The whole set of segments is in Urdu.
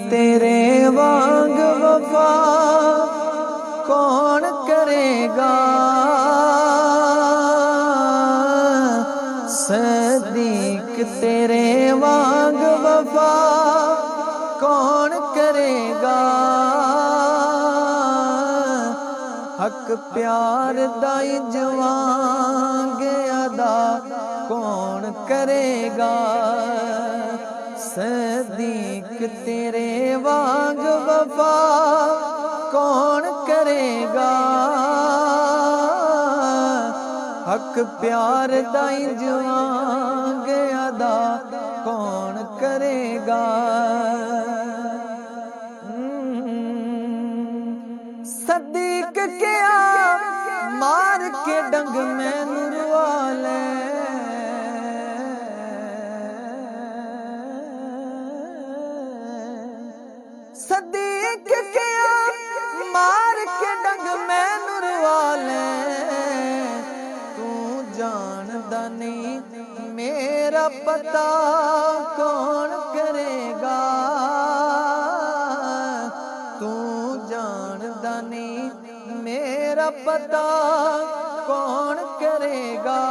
تیرے وانگ وفا کون کرے گا، صدیق تیرے وانگ وفا کون کرے گا، حق پیار دائی جوانگ ادا کون کرے گا، صدیق تیرے وانگ وفا کون کرے گا، حق پیار دائی جوانگ ادا کون کرے گا، صدیق کیا مار کے ڈنگ میں نروا لے، صدیق کیا مار کے ڈنگ میں نروا لے، تو جاندا نہیں میرا پتا کون کرے گا، تو جاندا نہیں میرا پتا کون کرے گا،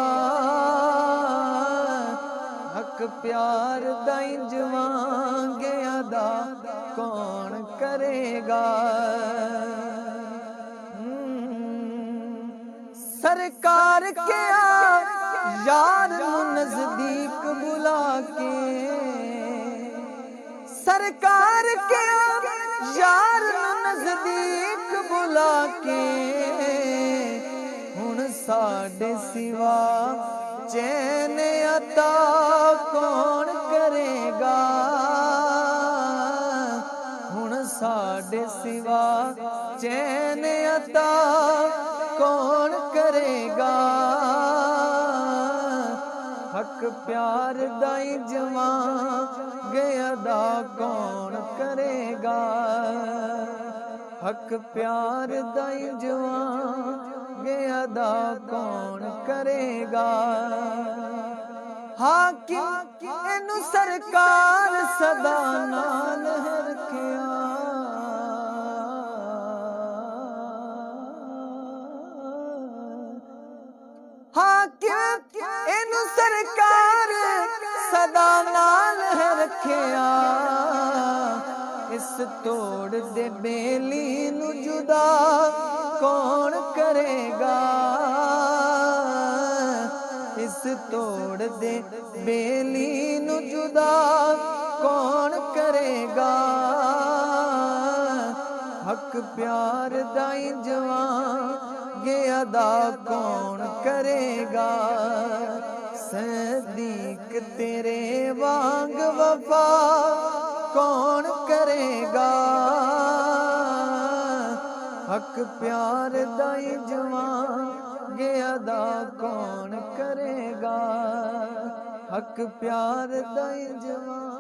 حق پیار دائی جوانگ ادا کون کرے گا، سرکار کیا یار نزدیک بلا کے، سرکار کیا یار نزدیک بلا کے، ہن ساڈے سوا چین عطا کون کرے گا، ہن ساڈے سوا چین عطا کون کرے گا، حق پیار دائی جوانگ ادا کون کرے گا، حق پیار دائی جوانگ ادا کون کرے گا، حاکم اینو سرکار صدا نال رکھیا، حاکم اینو سرکار صدا نال رکھیا، اس توڑ دے بیلی نو جدا کون کرے گا، اس توڑ دے بیلی نو جدا کون کرے گا، حق پیار دائی جوانگ ادا کون کرے گا، صدیق تیرے وانگ وفا کون کرے گا، حق پیار دائی جوانگ ادا کون کرے گا، حق پیار دائی جوانگ